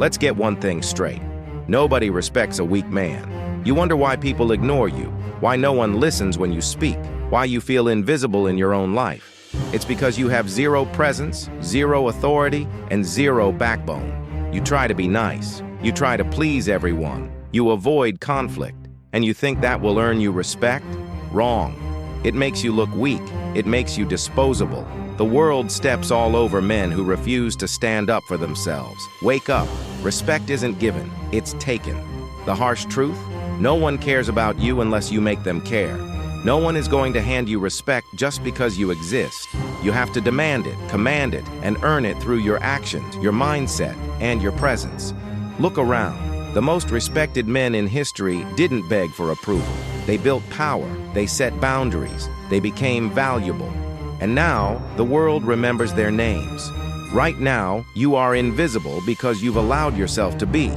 Let's get one thing straight. Nobody respects a weak man. You wonder why people ignore you, why no one listens when you speak, why you feel invisible in your own life. It's because you have zero presence, zero authority, and zero backbone. You try to be nice. You try to please everyone. You avoid conflict. And you think that will earn you respect? Wrong. It makes you look weak. It makes you disposable. The world steps all over men who refuse to stand up for themselves. Wake up. Respect isn't given, it's taken. The harsh truth? No one cares about you unless you make them care. No one is going to hand you respect just because you exist. You have to demand it, command it, and earn it through your actions, your mindset, and your presence. Look around. The most respected men in history didn't beg for approval. They built power. They set boundaries. They became valuable. And now, the world remembers their names. Right now, you are invisible because you've allowed yourself to be.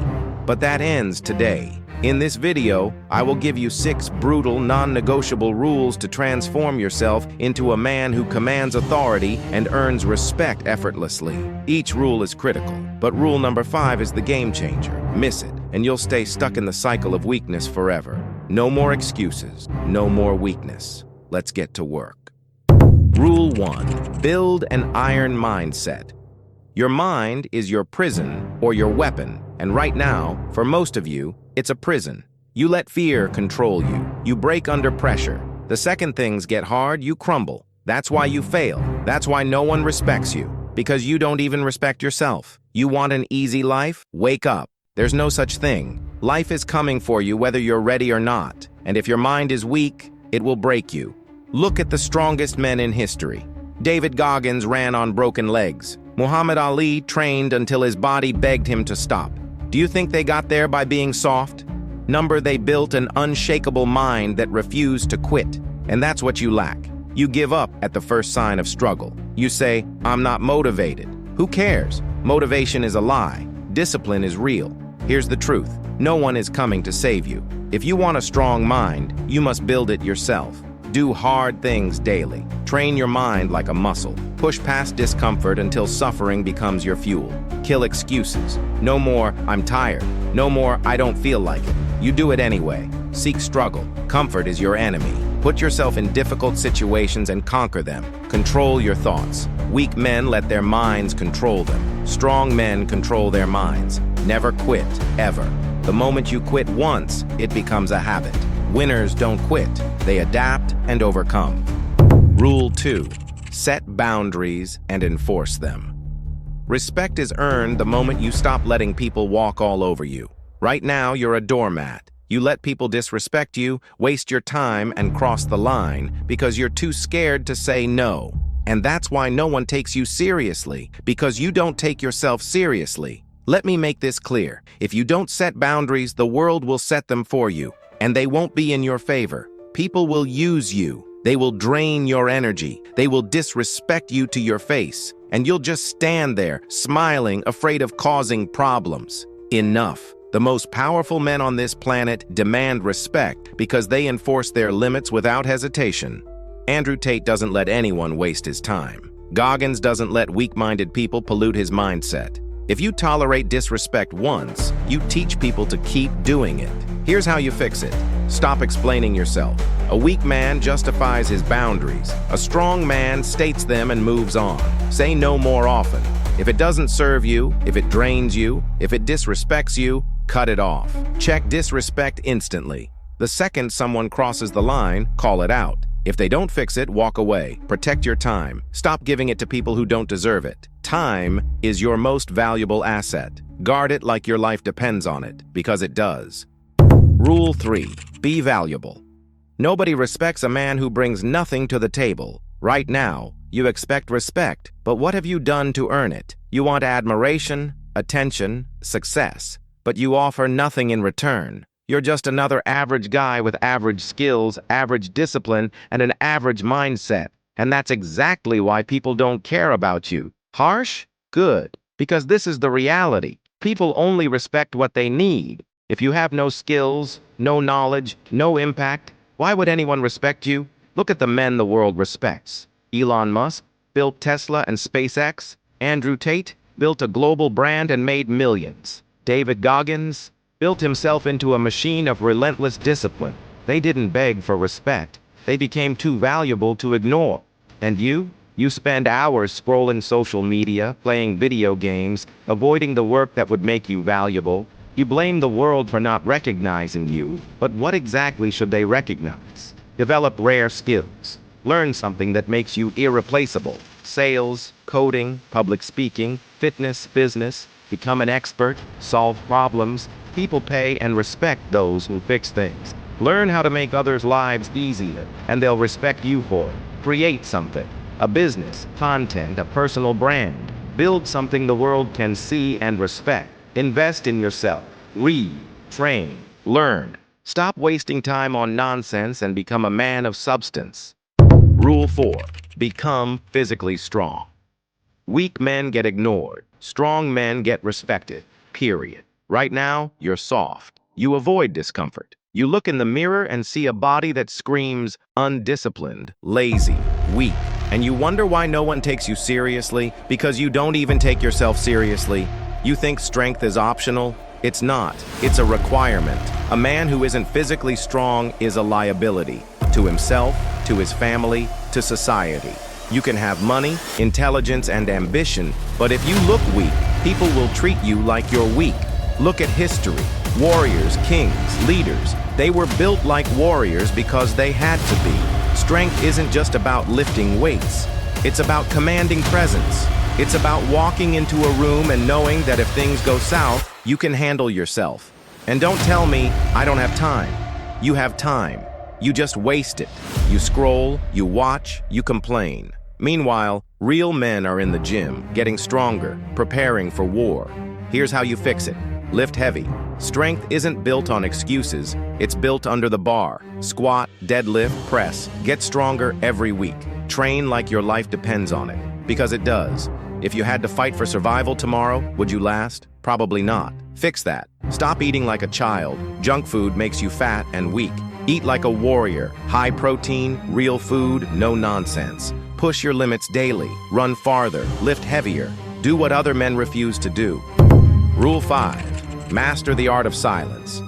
But that ends today. In this video, I will give you 6 brutal, non-negotiable rules to transform yourself into a man who commands authority and earns respect effortlessly. Each rule is critical, but rule number 5 is the game changer. Miss it, and you'll stay stuck in the cycle of weakness forever. No more excuses, no more weakness. Let's get to work. Rule 1. Build an iron mindset. Your mind is your prison or your weapon, and right now, for most of you, it's a prison. You let fear control you. You break under pressure. The second things get hard, you crumble. That's why you fail. That's why no one respects you, because you don't even respect yourself. You want an easy life? Wake up. There's no such thing. Life is coming for you whether you're ready or not, and if your mind is weak, it will break you. Look at the strongest men in history. David Goggins ran on broken legs. Muhammad Ali trained until his body begged him to stop. Do you think they got there by being soft? They built an unshakable mind that refused to quit. And that's what you lack. You give up at the first sign of struggle. You say, I'm not motivated. Who cares? Motivation is a lie. Discipline is real. Here's the truth. No one is coming to save you. If you want a strong mind, you must build it yourself. Do hard things daily. Train your mind like a muscle. Push past discomfort until suffering becomes your fuel. Kill excuses. No more, I'm tired. No more, I don't feel like it. You do it anyway. Seek struggle. Comfort is your enemy. Put yourself in difficult situations and conquer them. Control your thoughts. Weak men let their minds control them. Strong men control their minds. Never quit, ever. The moment you quit once, it becomes a habit. Winners don't quit. They adapt and overcome. Rule 2. Set boundaries and enforce them. Respect is earned the moment you stop letting people walk all over you. Right now, you're a doormat. You let people disrespect you, waste your time, and cross the line because you're too scared to say no. And that's why no one takes you seriously, because you don't take yourself seriously. Let me make this clear. If you don't set boundaries, the world will set them for you. And they won't be in your favor. People will use you. They will drain your energy. They will disrespect you to your face. And you'll just stand there, smiling, afraid of causing problems. Enough. The most powerful men on this planet demand respect because they enforce their limits without hesitation. Andrew Tate doesn't let anyone waste his time. Goggins doesn't let weak-minded people pollute his mindset. If you tolerate disrespect once, you teach people to keep doing it. Here's how you fix it. Stop explaining yourself. A weak man justifies his boundaries. A strong man states them and moves on. Say no more often. If it doesn't serve you, if it drains you, if it disrespects you, cut it off. Check disrespect instantly. The second someone crosses the line, call it out. If they don't fix it, walk away. Protect your time. Stop giving it to people who don't deserve it. Time is your most valuable asset. Guard it like your life depends on it, because it does. Rule 3. Be valuable. Nobody respects a man who brings nothing to the table. Right now, you expect respect, but what have you done to earn it? You want admiration, attention, success, but you offer nothing in return. You're just another average guy with average skills, average discipline, and an average mindset. And that's exactly why people don't care about you. Harsh? Good. Because this is the reality. People only respect what they need. If you have no skills, no knowledge, no impact, why would anyone respect you? Look at the men the world respects. Elon Musk built Tesla and SpaceX. Andrew Tate built a global brand and made millions. David Goggins built himself into a machine of relentless discipline. They didn't beg for respect. They became too valuable to ignore. And you? You spend hours scrolling social media, playing video games, avoiding the work that would make you valuable. You blame the world for not recognizing you, but what exactly should they recognize? Develop rare skills. Learn something that makes you irreplaceable. Sales, coding, public speaking, fitness, business. Become an expert, solve problems. People pay and respect those who fix things. Learn how to make others' lives easier, and they'll respect you for it. Create something. A business, content, a personal brand. Build something the world can see and respect. Invest in yourself. Read, train, learn. Stop wasting time on nonsense and become a man of substance. Rule 4. Become physically strong. Weak men get ignored. Strong men get respected. Period. Right now, you're soft. You avoid discomfort. You look in the mirror and see a body that screams undisciplined, lazy, weak. And you wonder why no one takes you seriously, because you don't even take yourself seriously. You think strength is optional? It's not. It's a requirement. A man who isn't physically strong is a liability to himself, to his family, to society. You can have money, intelligence, and ambition, but if you look weak, people will treat you like you're weak. Look at history. Warriors, kings, leaders, they were built like warriors because they had to be. Strength isn't just about lifting weights. It's about commanding presence. It's about walking into a room and knowing that if things go south, you can handle yourself. And don't tell me, I don't have time. You have time. You just waste it. You scroll, you watch, you complain. Meanwhile, real men are in the gym, getting stronger, preparing for war. Here's how you fix it. Lift heavy. Strength isn't built on excuses. It's built under the bar. Squat, deadlift, press. Get stronger every week. Train like your life depends on it. Because it does. If you had to fight for survival tomorrow, would you last? Probably not. Fix that. Stop eating like a child. Junk food makes you fat and weak. Eat like a warrior. High protein, real food, no nonsense. Push your limits daily. Run farther. Lift heavier. Do what other men refuse to do. Rule 5. Master the art of silence.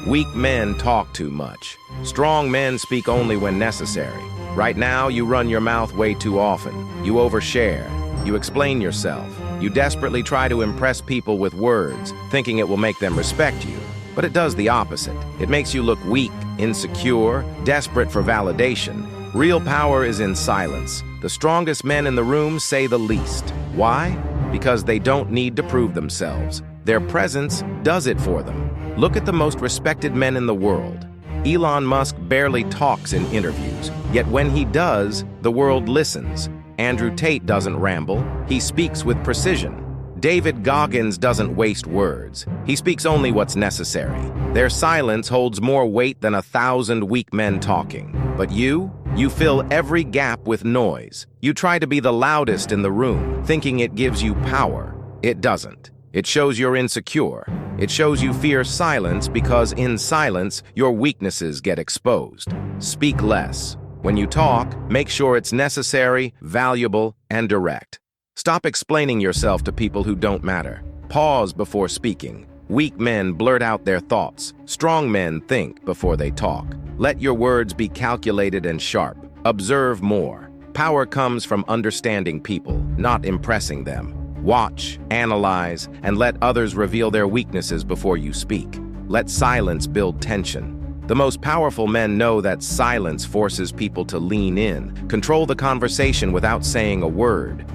Weak men talk too much. Strong men speak only when necessary. Right now, you run your mouth way too often. You overshare. You explain yourself. You desperately try to impress people with words, thinking it will make them respect you. But it does the opposite. It makes you look weak, insecure, desperate for validation. Real power is in silence. The strongest men in the room say the least. Why? Because they don't need to prove themselves. Their presence does it for them. Look at the most respected men in the world. Elon Musk barely talks in interviews, yet when he does, the world listens. Andrew Tate doesn't ramble, he speaks with precision. David Goggins doesn't waste words. He speaks only what's necessary. Their silence holds more weight than 1,000 weak men talking. But you fill every gap with noise. You try to be the loudest in the room, thinking it gives you power. It doesn't. It shows you're insecure. It shows you fear silence because in silence, your weaknesses get exposed. Speak less. When you talk, make sure it's necessary, valuable, and direct. Stop explaining yourself to people who don't matter. Pause before speaking. Weak men blurt out their thoughts. Strong men think before they talk. Let your words be calculated and sharp. Observe more. Power comes from understanding people, not impressing them. Watch, analyze, and let others reveal their weaknesses before you speak. Let silence build tension. The most powerful men know that silence forces people to lean in, control the conversation without saying a word.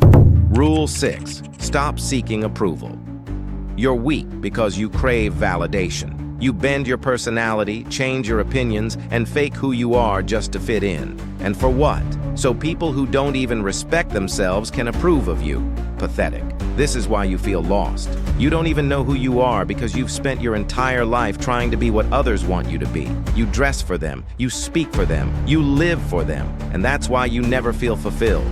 Rule 6. Stop seeking approval. You're weak because you crave validation. You bend your personality, change your opinions, and fake who you are just to fit in. And for what? So people who don't even respect themselves can approve of you. Pathetic. This is why you feel lost. You don't even know who you are because you've spent your entire life trying to be what others want you to be. You dress for them, you speak for them, you live for them, and that's why you never feel fulfilled.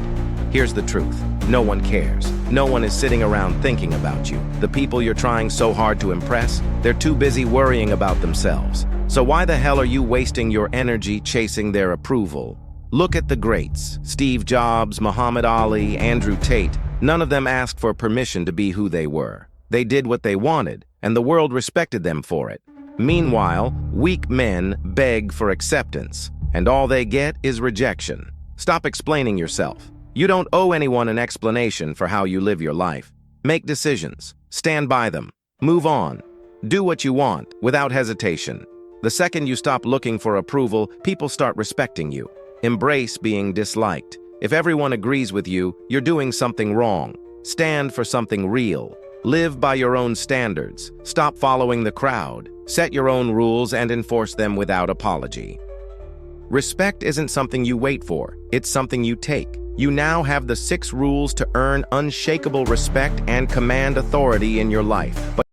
Here's the truth. No one cares. No one is sitting around thinking about you. The people you're trying so hard to impress, they're too busy worrying about themselves. So why the hell are you wasting your energy chasing their approval? Look at the greats. Steve Jobs, Muhammad Ali, Andrew Tate. None of them asked for permission to be who they were. They did what they wanted, and the world respected them for it. Meanwhile, weak men beg for acceptance, and all they get is rejection. Stop explaining yourself. You don't owe anyone an explanation for how you live your life. Make decisions. Stand by them. Move on. Do what you want, without hesitation. The second you stop looking for approval, people start respecting you. Embrace being disliked. If everyone agrees with you, you're doing something wrong. Stand for something real. Live by your own standards. Stop following the crowd. Set your own rules and enforce them without apology. Respect isn't something you wait for, it's something you take. You now have the 6 rules to earn unshakable respect and command authority in your life.